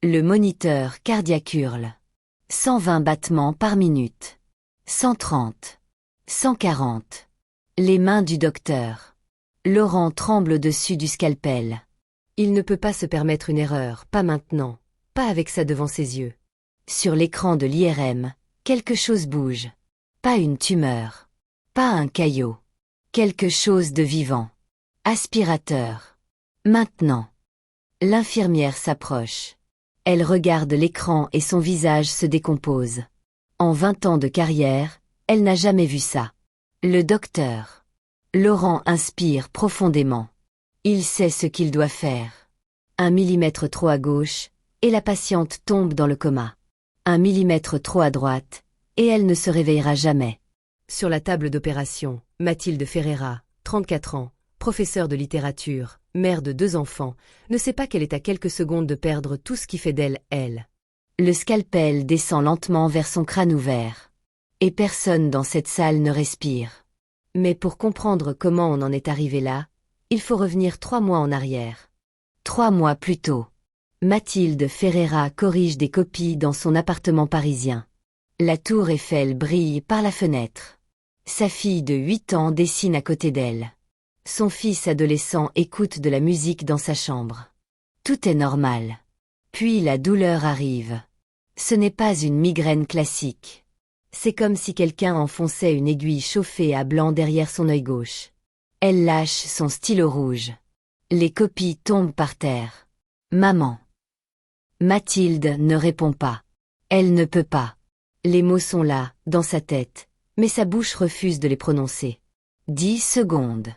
Le moniteur cardiaque hurle. 120 battements par minute. 130. 140. Les mains du docteur. Laurent tremble au-dessus du scalpel. Il ne peut pas se permettre une erreur, pas maintenant, pas avec ça devant ses yeux. Sur l'écran de l'IRM, quelque chose bouge. Pas une tumeur. Pas un caillot. Quelque chose de vivant. Aspirateur. Maintenant. L'infirmière s'approche. Elle regarde l'écran et son visage se décompose. En 20 ans de carrière, elle n'a jamais vu ça. Le docteur. Laurent inspire profondément. Il sait ce qu'il doit faire. 1 millimètre trop à gauche, et la patiente tombe dans le coma. 1 millimètre trop à droite, et elle ne se réveillera jamais. Sur la table d'opération, Mathilde Ferreira, 34 ans, professeure de littérature, mère de 2 enfants, ne sait pas qu'elle est à quelques secondes de perdre tout ce qui fait d'elle, elle. Le scalpel descend lentement vers son crâne ouvert. Et personne dans cette salle ne respire. Mais pour comprendre comment on en est arrivé là, il faut revenir 3 mois en arrière. 3 mois plus tôt. Mathilde Ferreira corrige des copies dans son appartement parisien. La tour Eiffel brille par la fenêtre. Sa fille de 8 ans dessine à côté d'elle. Son fils adolescent écoute de la musique dans sa chambre. Tout est normal. Puis la douleur arrive. Ce n'est pas une migraine classique. C'est comme si quelqu'un enfonçait une aiguille chauffée à blanc derrière son œil gauche. Elle lâche son stylo rouge. Les copies tombent par terre. Maman. Mathilde ne répond pas. Elle ne peut pas. Les mots sont là, dans sa tête, mais sa bouche refuse de les prononcer. 10 secondes.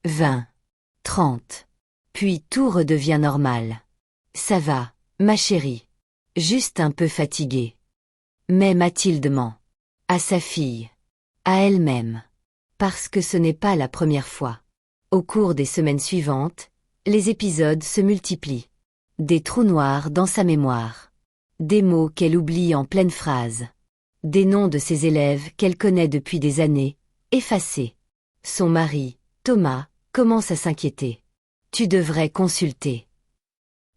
20. 30. Puis tout redevient normal. Ça va, ma chérie. Juste un peu fatiguée. Mais Mathilde ment. À sa fille. À elle-même. Parce que ce n'est pas la première fois. Au cours des semaines suivantes, les épisodes se multiplient. Des trous noirs dans sa mémoire. Des mots qu'elle oublie en pleine phrase. Des noms de ses élèves qu'elle connaît depuis des années, effacés. Son mari, Thomas, commence à s'inquiéter. Tu devrais consulter.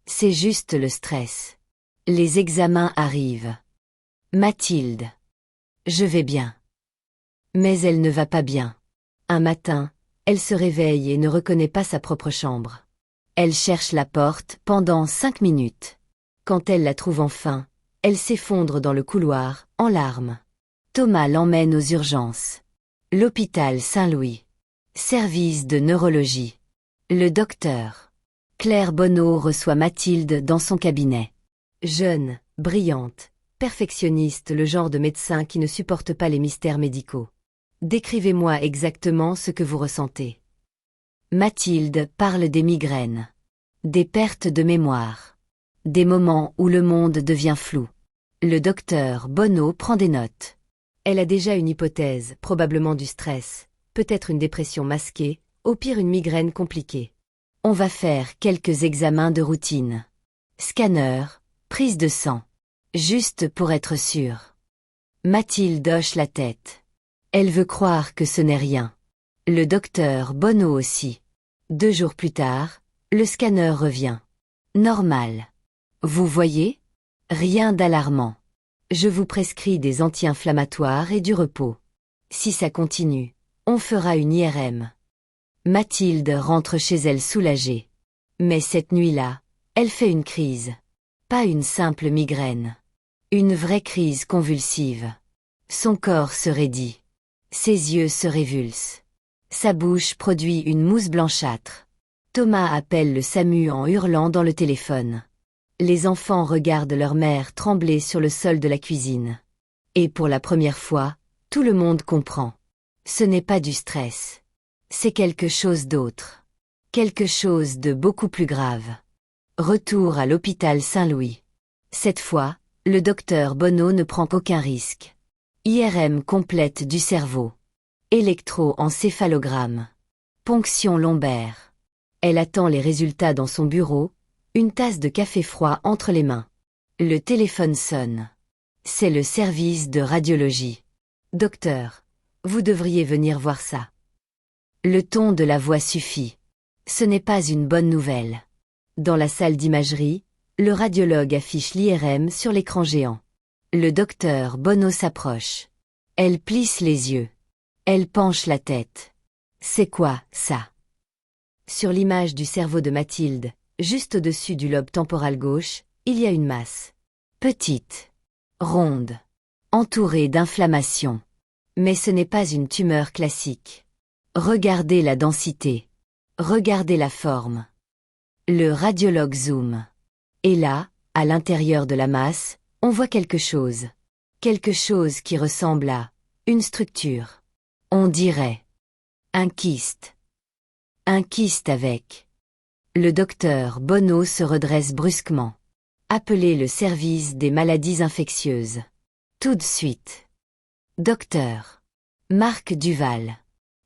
C'est juste le stress. Les examens arrivent. Mathilde. Je vais bien. Mais elle ne va pas bien. Un matin, elle se réveille et ne reconnaît pas sa propre chambre. Elle cherche la porte pendant 5 minutes. Quand elle la trouve enfin, elle s'effondre dans le couloir, en larmes. Thomas l'emmène aux urgences. L'hôpital Saint-Louis. Service de neurologie. Le docteur. Claire Bonneau reçoit Mathilde dans son cabinet. Jeune, brillante, perfectionniste, le genre de médecin qui ne supporte pas les mystères médicaux. Décrivez-moi exactement ce que vous ressentez. Mathilde parle des migraines. Des pertes de mémoire. Des moments où le monde devient flou. Le docteur Bonneau prend des notes. Elle a déjà une hypothèse, probablement du stress, peut-être une dépression masquée, au pire une migraine compliquée. On va faire quelques examens de routine. Scanner, prise de sang. Juste pour être sûre. Mathilde hoche la tête. Elle veut croire que ce n'est rien. Le docteur Bonneau aussi. 2 jours plus tard, le scanner revient. Normal. Vous voyez? Rien d'alarmant. Je vous prescris des anti-inflammatoires et du repos. Si ça continue, on fera une IRM. Mathilde rentre chez elle soulagée. Mais cette nuit-là, elle fait une crise. Pas une simple migraine. Une vraie crise convulsive. Son corps se raidit. Ses yeux se révulsent. Sa bouche produit une mousse blanchâtre. Thomas appelle le SAMU en hurlant dans le téléphone. Les enfants regardent leur mère trembler sur le sol de la cuisine. Et pour la première fois, tout le monde comprend. Ce n'est pas du stress. C'est quelque chose d'autre. Quelque chose de beaucoup plus grave. Retour à l'hôpital Saint-Louis. Cette fois, le docteur Bonneau ne prend aucun risque. IRM complète du cerveau. Électroencéphalogramme. Ponction lombaire. Elle attend les résultats dans son bureau, une tasse de café froid entre les mains. Le téléphone sonne. C'est le service de radiologie. Docteur, vous devriez venir voir ça. Le ton de la voix suffit. Ce n'est pas une bonne nouvelle. Dans la salle d'imagerie, Le radiologue affiche l'IRM sur l'écran géant. Le docteur Bonneau s'approche. Elle plisse les yeux. Elle penche la tête. C'est quoi, ça? Sur l'image du cerveau de Mathilde, juste au-dessus du lobe temporal gauche, il y a une masse. Petite. Ronde. Entourée d'inflammation. Mais ce n'est pas une tumeur classique. Regardez la densité. Regardez la forme. Le radiologue zoome. Et là, à l'intérieur de la masse, on voit quelque chose. Quelque chose qui ressemble à une structure. On dirait un kyste. Un kyste avec. Le docteur Bonneau se redresse brusquement. Appelez le service des maladies infectieuses. Tout de suite. Docteur Marc Duval.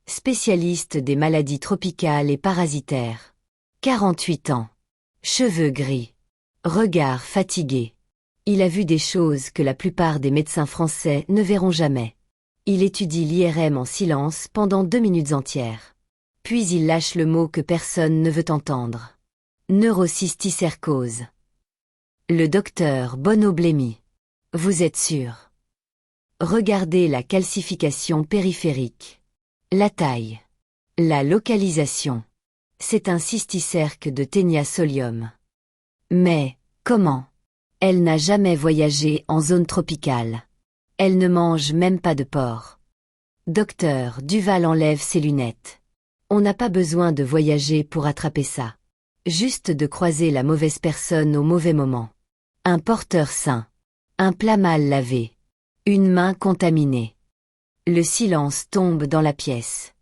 Spécialiste des maladies tropicales et parasitaires. 48 ans. Cheveux gris. Regard fatigué. Il a vu des choses que la plupart des médecins français ne verront jamais. Il étudie l'IRM en silence pendant 2 minutes entières. Puis il lâche le mot que personne ne veut entendre. Neurocysticercose. Le docteur Bonneau blêmit. Vous êtes sûr? Regardez la calcification périphérique. La taille. La localisation. C'est un cysticerque de Taenia solium. Mais, comment? Elle n'a jamais voyagé en zone tropicale. Elle ne mange même pas de porc. Docteur Duval enlève ses lunettes. On n'a pas besoin de voyager pour attraper ça. Juste de croiser la mauvaise personne au mauvais moment. Un porteur sain. Un plat mal lavé. Une main contaminée. Le silence tombe dans la pièce.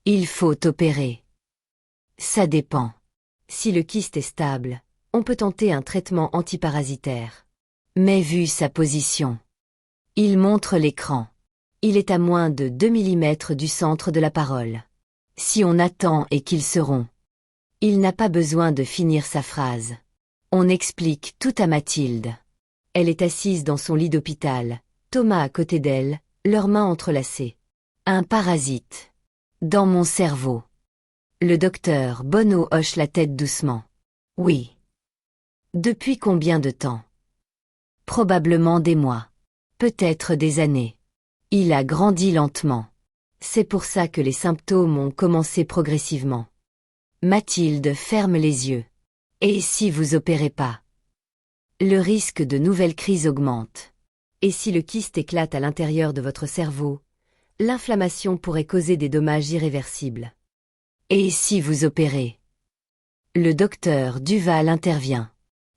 Il faut opérer. Ça dépend. Si le kyste est stable, on peut tenter un traitement antiparasitaire. Mais vu sa position. Il montre l'écran. Il est à moins de 2 mm du centre de la parole. Si on attend et qu'ils seront. Il n'a pas besoin de finir sa phrase. On explique tout à Mathilde. Elle est assise dans son lit d'hôpital, Thomas à côté d'elle, leurs mains entrelacées. Un parasite. Dans mon cerveau. Le docteur Bonneau hoche la tête doucement. Oui. Depuis combien de temps? Probablement des mois. Peut-être des années. Il a grandi lentement. C'est pour ça que les symptômes ont commencé progressivement. Mathilde ferme les yeux. Et si vous opérez pas? Le risque de nouvelles crises augmente. Et si le kyste éclate à l'intérieur de votre cerveau, l'inflammation pourrait causer des dommages irréversibles. Et si vous opérez? Le docteur Duval intervient.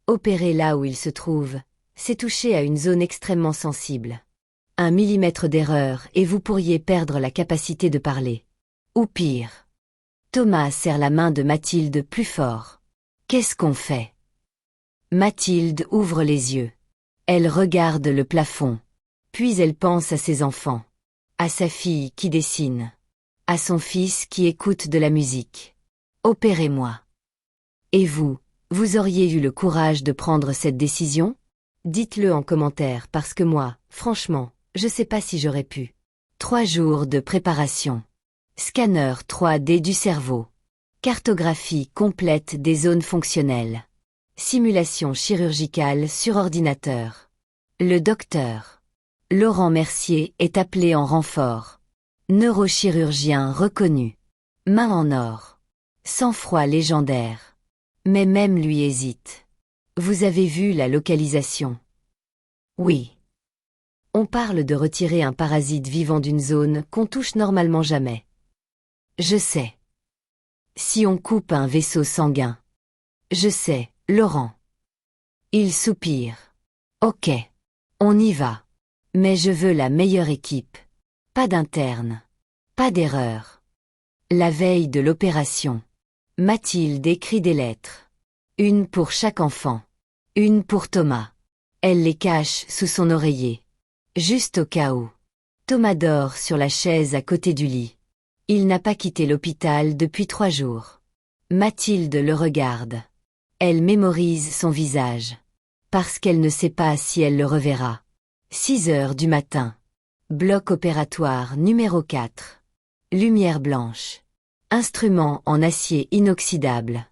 Opérer là où il se trouve, c'est toucher à une zone extrêmement sensible. 1 millimètre d'erreur et vous pourriez perdre la capacité de parler. Ou pire. Thomas serre la main de Mathilde plus fort. Qu'est-ce qu'on fait? Mathilde ouvre les yeux. Elle regarde le plafond. Puis elle pense à ses enfants. À sa fille qui dessine. À son fils qui écoute de la musique. Opérez-moi. Et vous, vous auriez eu le courage de prendre cette décision? Dites-le en commentaire parce que moi, franchement, je sais pas si j'aurais pu. 3 jours de préparation. Scanner 3D du cerveau. Cartographie complète des zones fonctionnelles. Simulation chirurgicale sur ordinateur. Le docteur Laurent Mercier est appelé en renfort. Neurochirurgien reconnu. Main en or. Sang-froid légendaire. Mais même lui hésite. Vous avez vu la localisation? Oui. On parle de retirer un parasite vivant d'une zone qu'on touche normalement jamais. Je sais. Si on coupe un vaisseau sanguin. Je sais, Laurent. Il soupire. Ok. On y va. Mais je veux la meilleure équipe. Pas d'interne. Pas d'erreur. La veille de l'opération. Mathilde écrit des lettres. Une pour chaque enfant. Une pour Thomas. Elle les cache sous son oreiller. Juste au cas où. Thomas dort sur la chaise à côté du lit. Il n'a pas quitté l'hôpital depuis 3 jours. Mathilde le regarde. Elle mémorise son visage. Parce qu'elle ne sait pas si elle le reverra. 6 heures du matin. Bloc opératoire numéro 4. Lumière blanche. Instrument en acier inoxydable.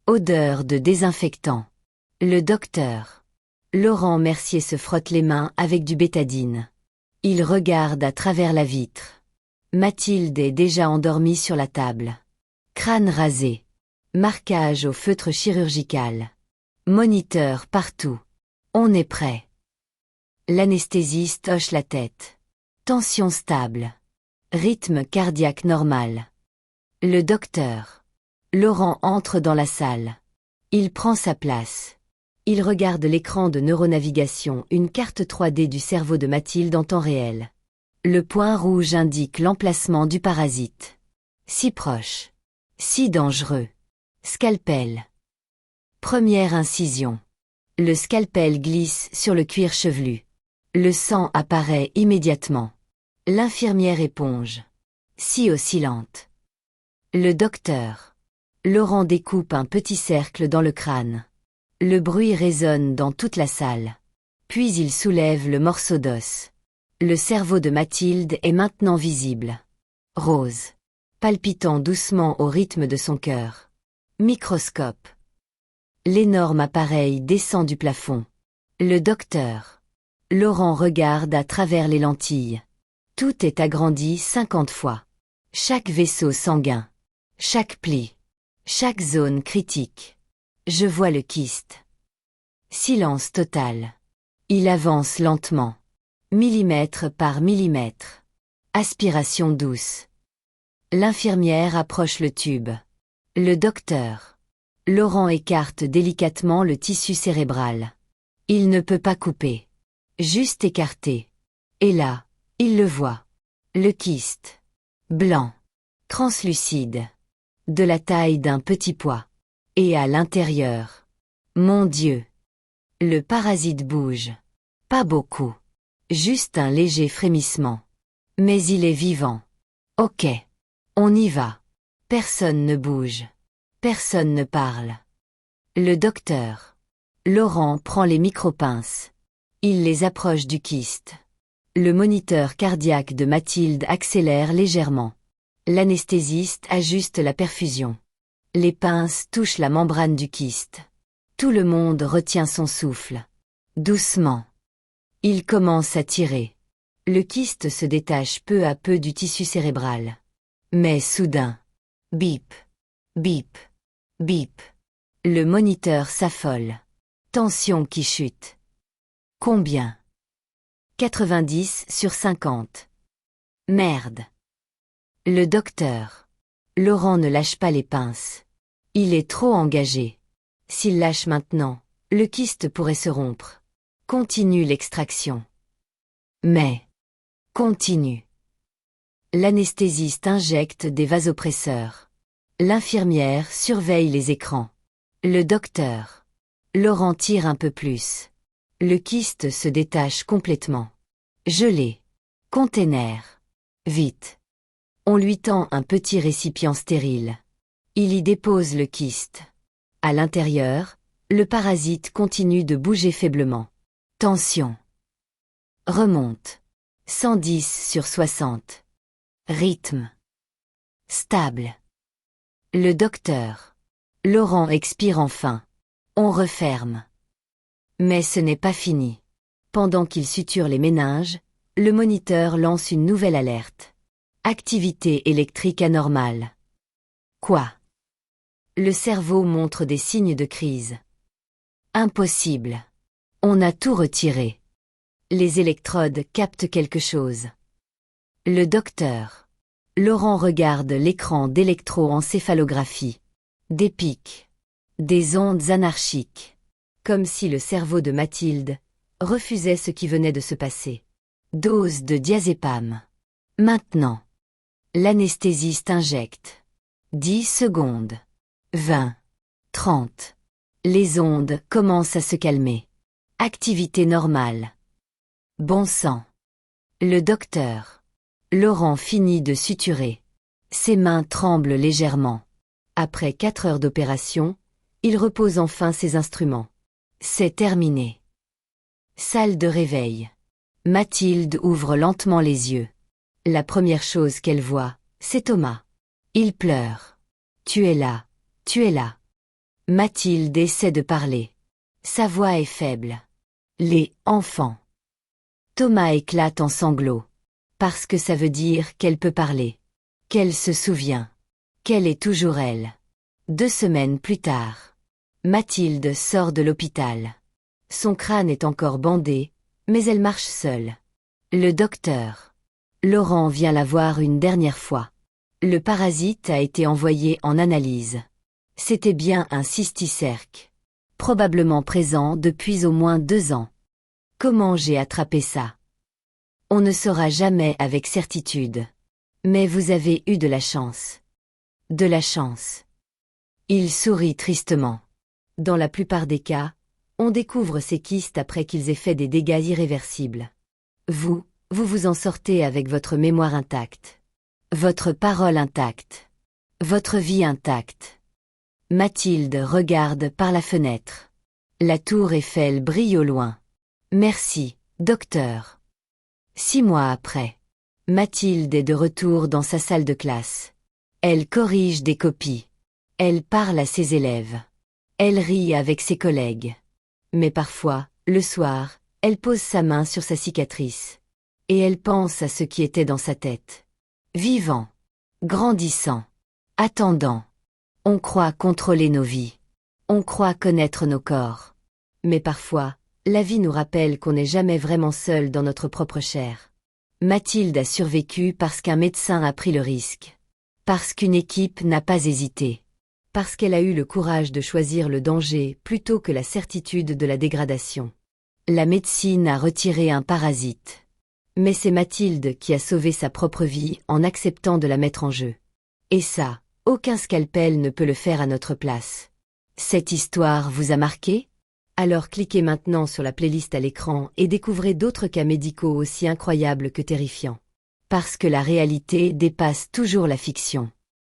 Odeur de désinfectant. Le docteur. Laurent Mercier se frotte les mains avec du bétadine. Il regarde à travers la vitre. Mathilde est déjà endormie sur la table. Crâne rasé. Marquage au feutre chirurgical. Moniteur partout. On est prêt. L'anesthésiste hoche la tête. Tension stable. Rythme cardiaque normal. Le docteur. Laurent entre dans la salle. Il prend sa place. Il regarde l'écran de neuronavigation, une carte 3D du cerveau de Mathilde en temps réel. Le point rouge indique l'emplacement du parasite. Si proche. Si dangereux. Scalpel. Première incision. Le scalpel glisse sur le cuir chevelu. Le sang apparaît immédiatement. L'infirmière éponge. Si oscillante. Le docteur. Laurent découpe un petit cercle dans le crâne. Le bruit résonne dans toute la salle. Puis il soulève le morceau d'os. Le cerveau de Mathilde est maintenant visible. Rose. Palpitant doucement au rythme de son cœur. Microscope. L'énorme appareil descend du plafond. Le docteur. Laurent regarde à travers les lentilles. Tout est agrandi 50 fois. Chaque vaisseau sanguin. Chaque pli. Chaque zone critique. Je vois le kyste. Silence total. Il avance lentement. Millimètre par millimètre. Aspiration douce. L'infirmière approche le tube. Le docteur. Laurent écarte délicatement le tissu cérébral. Il ne peut pas couper. Juste écarter. Et là, il le voit. Le kyste. Blanc. Translucide. De la taille d'un petit pois. Et à l'intérieur. Mon Dieu. Le parasite bouge. Pas beaucoup. Juste un léger frémissement. Mais il est vivant. Ok. On y va. Personne ne bouge. Personne ne parle. Le docteur. Laurent prend les micropinces. Il les approche du kyste. Le moniteur cardiaque de Mathilde accélère légèrement. L'anesthésiste ajuste la perfusion. Les pinces touchent la membrane du kyste. Tout le monde retient son souffle. Doucement. Il commence à tirer. Le kyste se détache peu à peu du tissu cérébral. Mais soudain. Bip. Bip. Bip. Le moniteur s'affole. Tension qui chute. Combien? 90/50. Merde. Le docteur. Laurent ne lâche pas les pinces. Il est trop engagé. S'il lâche maintenant, le kyste pourrait se rompre. Continue l'extraction. Mais. Continue. L'anesthésiste injecte des vasopresseurs. L'infirmière surveille les écrans. Le docteur. Laurent tire un peu plus. Le kyste se détache complètement. Gelé. Container. Vite. On lui tend un petit récipient stérile. Il y dépose le kyste. À l'intérieur, le parasite continue de bouger faiblement. Tension. Remonte. 110/60. Rythme. Stable. Le docteur. Laurent expire enfin. On referme. Mais ce n'est pas fini. Pendant qu'il suture les méninges, le moniteur lance une nouvelle alerte. Activité électrique anormale. Quoi? Le cerveau montre des signes de crise. Impossible. On a tout retiré. Les électrodes captent quelque chose. Le docteur. Laurent regarde l'écran d'électroencéphalographie. Des pics. Des ondes anarchiques. Comme si le cerveau de Mathilde refusait ce qui venait de se passer. Dose de diazépam. Maintenant. L'anesthésiste injecte. 10 secondes. 20. 30. Les ondes commencent à se calmer. Activité normale. Bon sang. Le docteur. Laurent finit de suturer. Ses mains tremblent légèrement. Après 4 heures d'opération, il repose enfin ses instruments. C'est terminé. Salle de réveil. Mathilde ouvre lentement les yeux. La première chose qu'elle voit, c'est Thomas. Il pleure. Tu es là, tu es là. Mathilde essaie de parler. Sa voix est faible. Les enfants. Thomas éclate en sanglots. Parce que ça veut dire qu'elle peut parler. Qu'elle se souvient. Qu'elle est toujours elle. 2 semaines plus tard. Mathilde sort de l'hôpital. Son crâne est encore bandé, mais elle marche seule. Le docteur. Laurent vient la voir une dernière fois. Le parasite a été envoyé en analyse. C'était bien un cysticerque. Probablement présent depuis au moins 2 ans. Comment j'ai attrapé ça? On ne saura jamais avec certitude. Mais vous avez eu de la chance. De la chance. Il sourit tristement. Dans la plupart des cas, on découvre ces kystes après qu'ils aient fait des dégâts irréversibles. Vous vous en sortez avec votre mémoire intacte. Votre parole intacte. Votre vie intacte. Mathilde regarde par la fenêtre. La tour Eiffel brille au loin. Merci, docteur. 6 mois après. Mathilde est de retour dans sa salle de classe. Elle corrige des copies. Elle parle à ses élèves. Elle rit avec ses collègues. Mais parfois, le soir, elle pose sa main sur sa cicatrice. Et elle pense à ce qui était dans sa tête. Vivant. Grandissant. Attendant. On croit contrôler nos vies. On croit connaître nos corps. Mais parfois, la vie nous rappelle qu'on n'est jamais vraiment seul dans notre propre chair. Mathilde a survécu parce qu'un médecin a pris le risque. Parce qu'une équipe n'a pas hésité. Parce qu'elle a eu le courage de choisir le danger plutôt que la certitude de la dégradation. La médecine a retiré un parasite. Mais c'est Mathilde qui a sauvé sa propre vie en acceptant de la mettre en jeu. Et ça, aucun scalpel ne peut le faire à notre place. Cette histoire vous a marqué? Alors cliquez maintenant sur la playlist à l'écran et découvrez d'autres cas médicaux aussi incroyables que terrifiants. Parce que la réalité dépasse toujours la fiction.